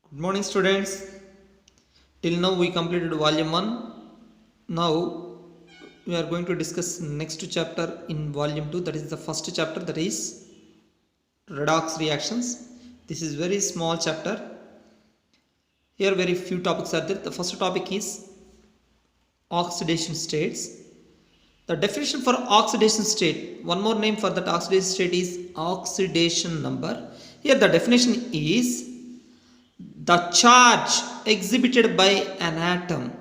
Good morning, students. Till now we completed volume 1. Now we are going to discuss next chapter in volume 2, that is the first chapter, that is redox reactions. This is very small chapter. Here very few topics are there. The first topic is oxidation states. The definition for oxidation state, one more name for that oxidation state is oxidation number. Here the definition is the charge exhibited by an atom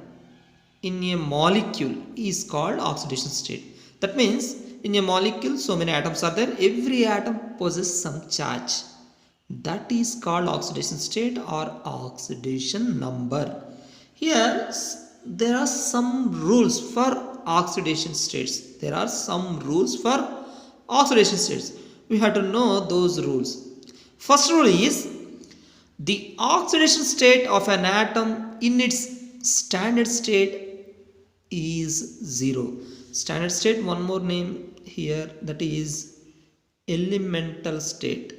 in a molecule is called oxidation state. That means in a molecule so many atoms are there, every atom possesses some charge. That is called oxidation state or oxidation number. Here there are some rules for oxidation states. There are some rules for oxidation states. We have to know those rules. First rule is the oxidation state of an atom in its standard state is 0. Standard state, one more name here, that is elemental state.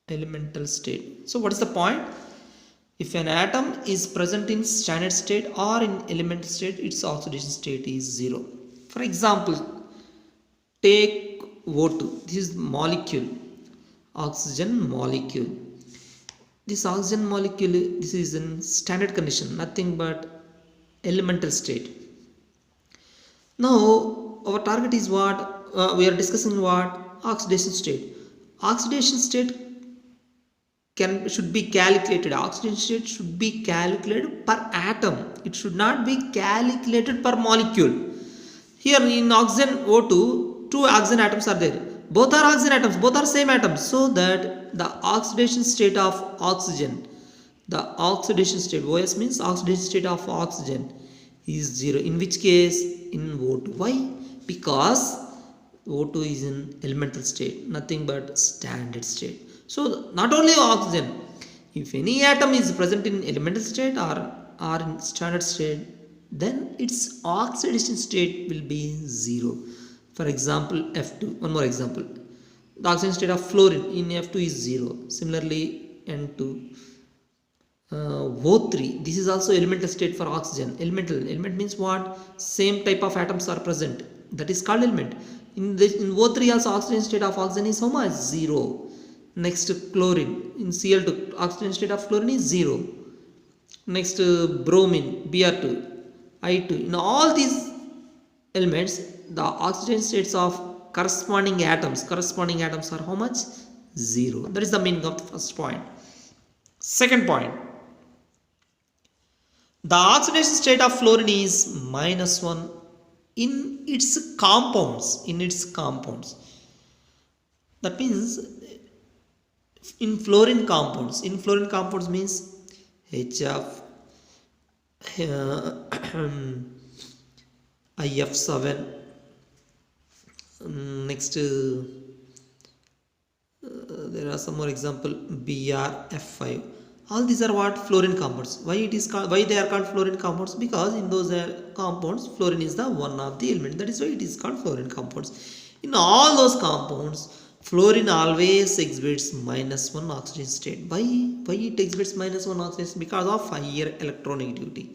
Elemental state. So what is the point? If an atom is present in standard state or in elemental state, its oxidation state is 0. For example, take O2. This is molecule, oxygen molecule. This oxygen molecule, this is in standard condition, nothing but elemental state. Now our target is what? We are discussing what? Oxidation state. Oxidation state should be calculated. Oxidation state should be calculated per atom. It should not be calculated per molecule. Here in oxygen O2, two oxygen atoms are there. Both are oxygen atoms, both are same atoms, so that the oxidation state of oxygen, the oxidation state, OS means oxidation state of oxygen, is 0. In which case? In O2. Why? Because O2 is in elemental state, nothing but standard state. So not only oxygen, if any atom is present in elemental state or in standard state, then its oxidation state will be 0. For example, F2. One more example. The oxidation state of fluorine in F2 is 0. Similarly, N2. O3. This is also elemental state for oxygen. Element means what? Same type of atoms are present. That is called element. In O3 also oxidation state of oxygen is how much? 0. Next, chlorine. In Cl2, oxidation state of fluorine is 0. Next, bromine, Br2, I2. In all these elements, the oxidation states of corresponding atoms are how much? 0. That is the meaning of the first point. Second point, the oxidation state of fluorine is -1 in its compounds. That means in fluorine compounds means HF, IF7, next there are some more example, BrF5. All these are what? Fluorine compounds. Why they are called fluorine compounds? Because in those compounds fluorine is the one of the element. That is why it is called fluorine compounds. In all those compounds, fluorine always exhibits -1 oxidation state. Why it exhibits -1 oxidation? Because of higher electronegativity.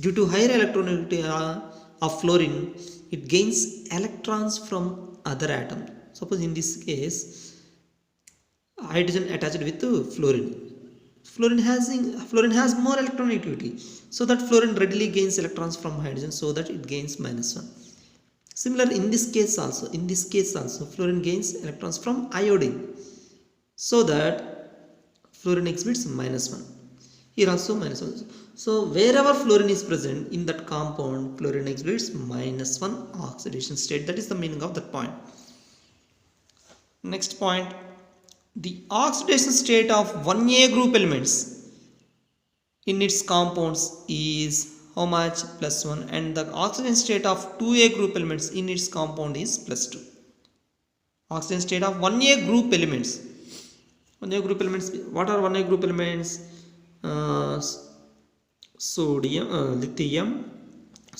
Due to higher electronegativity of fluorine, it gains electrons from other atoms. Suppose in this case, hydrogen attached with fluorine. Fluorine has more electronegativity, so that fluorine readily gains electrons from hydrogen, so that it gains -1. Similar in this case also, fluorine gains electrons from iodine, so that fluorine exhibits -1. Here also -1. So wherever fluorine is present in that compound, fluorine exhibits -1 oxidation state. That is the meaning of that point. Next point, the oxidation state of 1A group elements in its compounds is how much? +1, and the oxidation state of 2A group elements in its compound is +2. Oxidation state of 1A group elements. 1A group elements. What are 1A group elements? Lithium,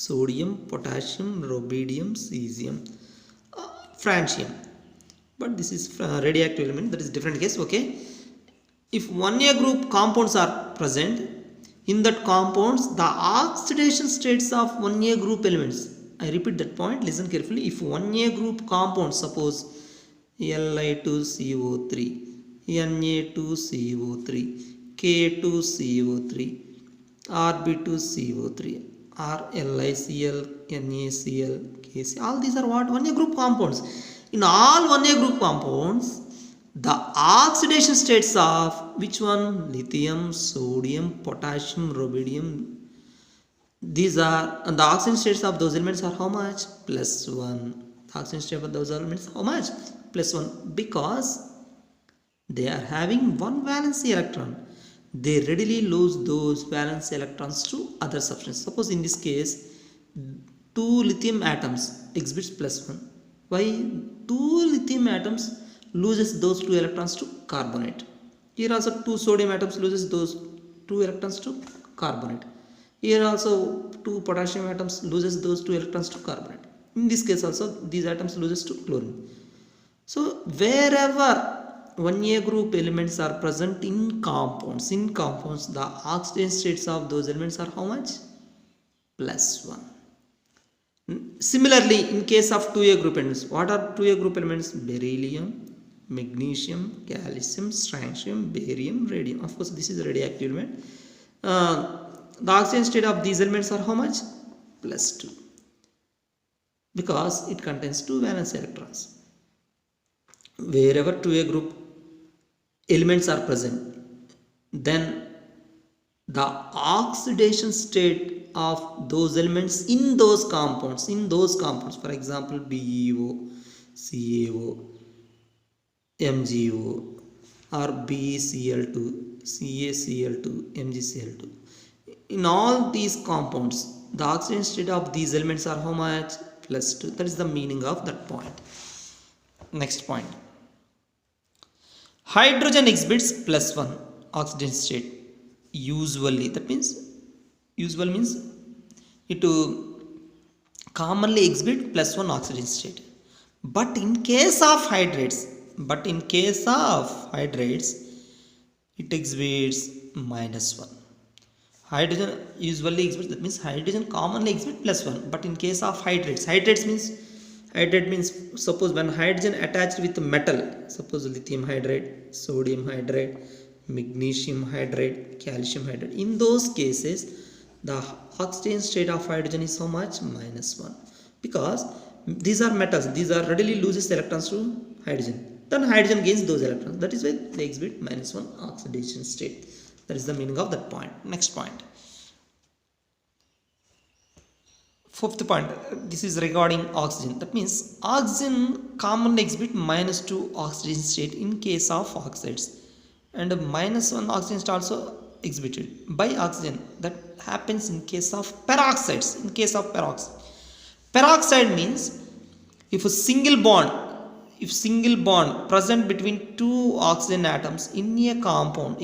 sodium, potassium, rubidium, cesium, francium. But this is radioactive element, that is different case. Okay, If 1A group compounds are present, in that compounds the oxidation states of 1A group elements. I repeat that point, listen carefully. If 1A group compounds, suppose Li2CO3, Na2CO3, K2CO3, Rb2CO3, or LiCl, NaCl, KCl, all these are what? 1A group compounds. In all 1A group compounds, the oxidation states of which one? Lithium, sodium, potassium, rubidium. These are, and the oxidation states of those elements are how much? Plus 1. The oxidation state of those elements how much? Plus 1. Because they are having one valency electron. They readily lose those valence electrons to other substances. Suppose in this case, 2 lithium atoms exhibits plus 1. Why? 2 lithium atoms loses those 2 electrons to carbonate. Here also 2 sodium atoms loses those 2 electrons to carbonate. Here also 2 potassium atoms loses those 2 electrons to carbonate. In this case also these atoms loses to chlorine. So wherever 1A group elements are present in compounds, the oxidation states of those elements are how much? Plus 1. Similarly, in case of 2A group elements, what are 2A group elements? Beryllium, magnesium, calcium, strontium, barium, radium. Of course, this is a radioactive element. The oxidation state of these elements are how much? Plus 2. Because it contains 2 valence electrons. Wherever 2A group elements are present, then the oxidation state of those elements in those compounds, for example BeO, CaO, MgO, or BeCl2, CaCl2, MgCl2. In all these compounds, the oxidation state of these elements are how much? Plus 2. That is the meaning of that point. Next point. Hydrogen exhibits plus 1 oxidation state. Usually, that means, usual means it commonly exhibit plus 1 oxidation state. But in case of hydrates, it exhibits minus 1. Hydrogen usually exhibits, that means hydrogen commonly exhibits plus 1. But in case of hydrate means suppose when hydrogen attached with metal, suppose lithium hydride, sodium hydride, magnesium hydride, calcium hydride. In those cases, the oxidation state of hydrogen is how much? Minus 1. Because these are metals, these are readily loses electrons to hydrogen. Then hydrogen gains those electrons. That is why they exhibit minus 1 oxidation state. That is the meaning of that point. Next point. Fourth point, this is regarding oxygen. That means oxygen commonly exhibit minus 2 oxidation state in case of oxides, and minus 1 oxidation state also exhibited by oxygen. That happens in case of peroxides. In case of peroxide means if single bond present between two oxygen atoms in a compound,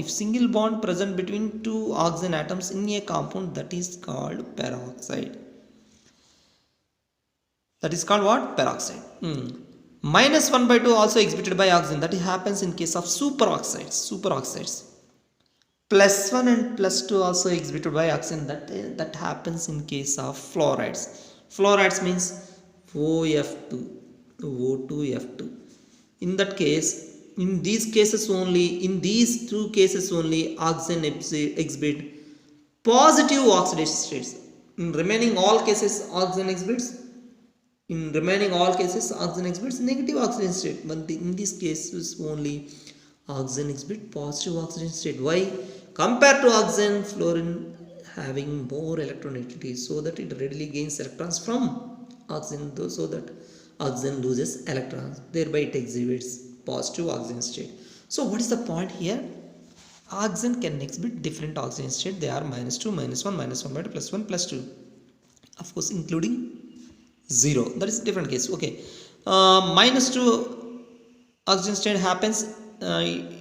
that is called peroxide. That is called what? Peroxide. Minus 1/2 also exhibited by oxygen. That happens in case of superoxides. Plus 1 and plus 2 also exhibited by oxygen. That happens in case of fluorides. Fluorides means OF2, O2F2. In that case, in these two cases only, oxygen exhibit positive oxidation states. In remaining all cases, oxygen exhibits negative oxidation state. But in these cases only, oxygen exhibit positive oxidation state. Why? Compared to oxygen, fluorine having more electronegativity, so that it readily gains electrons from oxygen, so that oxygen loses electrons, thereby it exhibits positive oxidation state. So what is the point here? Oxygen can exhibit different oxidation state. They are minus 2, minus 1, minus 1/2, plus 1, plus 2. Of course, including 0. That is a different case. Okay. Minus 2 oxidation state happens.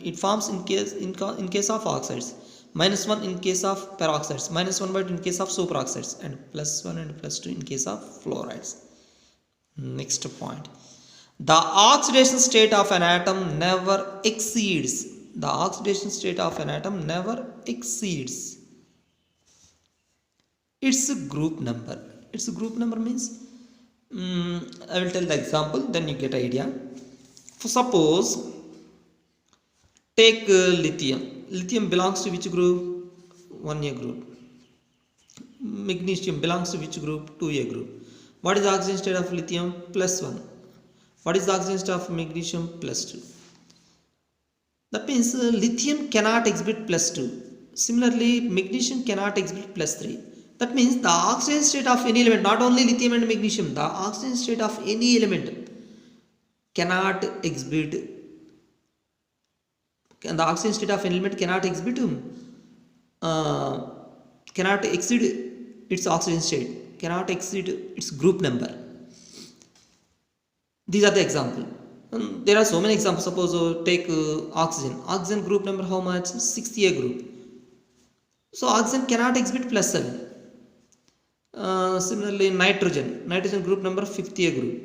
It forms in case of oxides. Minus 1 in case of peroxides. Minus 1/2 in case of superoxides. And plus 1 and plus 2 in case of fluorides. Next point. The oxidation state of an atom never exceeds the oxidation state of an atom never exceeds its group number. Its group number means, I will tell the example, then you get idea. For suppose, take lithium. Lithium belongs to which group? 1A group. Magnesium belongs to which group? 2A group. What is the oxidation state of lithium? +1. What is the oxidation state of magnesium? +2. That means lithium cannot exhibit +2. Similarly, magnesium cannot exhibit +3. That means the oxidation state of any element, not only lithium and magnesium, the oxidation state of any element cannot exhibit, the oxidation state of an element cannot exhibit, cannot exceed its oxidation state, cannot exceed its group number. These are the example. There are so many examples. Suppose take oxygen. Oxygen group number how much? 6A group. So oxygen cannot exhibit +7. Similarly, nitrogen. Nitrogen group number 5A group.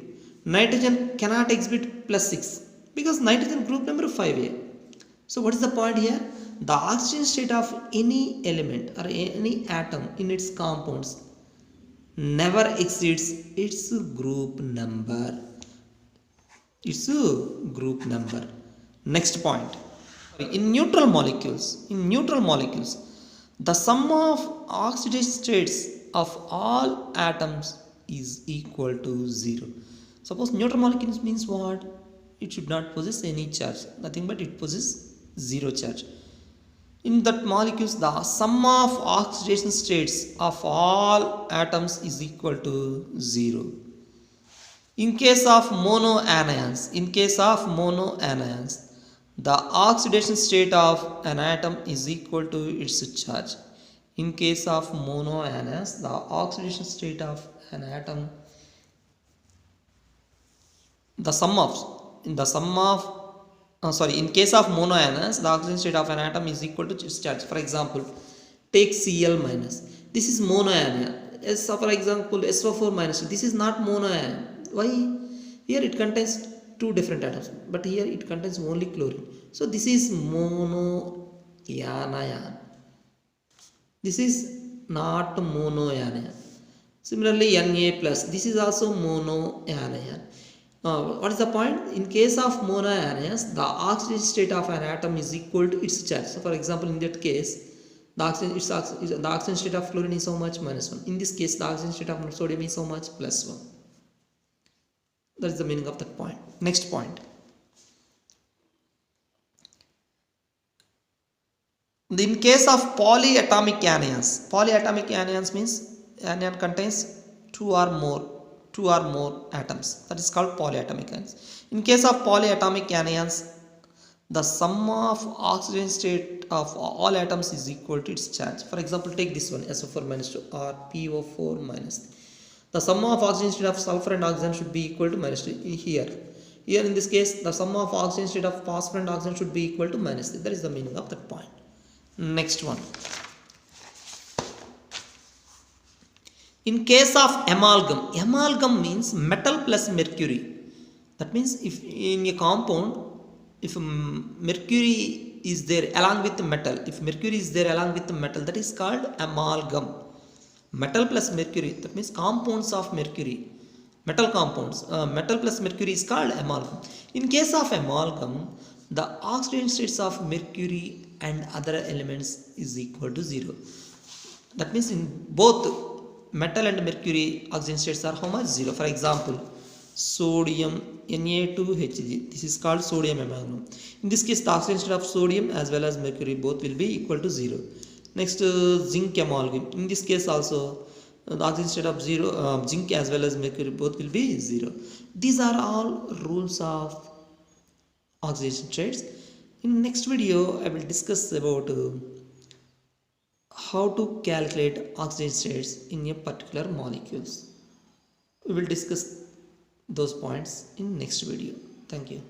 Nitrogen cannot exhibit +6 because nitrogen group number 5A. So what is the point here? The oxidation state of any element or any atom in its compounds never exceeds its group number. Its group number. Next point. In neutral molecules, the sum of oxidation states of all atoms is equal to 0. Suppose neutral molecules means what? It should not possess any charge, nothing but it possesses 0 charge. In that molecules, the sum of oxidation states of all atoms is equal to 0. In case of monoanions, the oxidation state of an atom is equal to its charge. In case of monoanions, the oxidation state of an atom, in case of monoanions, the oxidation state of an atom is equal to its charge. For example, take Cl minus. This is monoanion. For example, SO4 minus. This is not monoanion. Why? Here it contains two different atoms, but here it contains only chlorine. So this is monoanion. This is not monoanion. Similarly, Na plus. This is also monoanion. What is the point? In case of monoanions, the oxidation state of an atom is equal to its charge. So, for example, in that case, the oxidation state of chlorine is how much? -1. In this case, the oxidation state of sodium is how much? +1. That is the meaning of that point. Next point. In case of polyatomic anions means anion contains two or more atoms. That is called polyatomic anions. In case of polyatomic anions, the sum of oxidation state of all atoms is equal to its charge. For example, take this one, SO4 minus 2 or PO4 minus 3. The sum of oxidation state of sulfur and oxygen should be equal to -2. Here in this case, the sum of oxidation state of phosphor and oxygen should be equal to -3. That is the meaning of that point. Next one. In case of amalgam means metal plus mercury. That means if in a compound, if mercury is there along with the metal, that is called amalgam. Metal plus mercury, that means compounds of mercury, metal compounds, metal plus mercury is called amalgam. In case of amalgam, the oxidation states of mercury and other elements is equal to 0. That means in both metal and mercury, oxidation states are how much? 0. For example, sodium Na2Hg, this is called sodium amalgam. In this case, the oxidation state of sodium as well as mercury both will be equal to 0. Next, zinc amalgam. In this case also, the oxidation state of zinc as well as mercury both will be 0. These are all rules of oxidation states. In next video, I will discuss about how to calculate oxidation states in a particular molecules. We will discuss those points in next video. Thank you.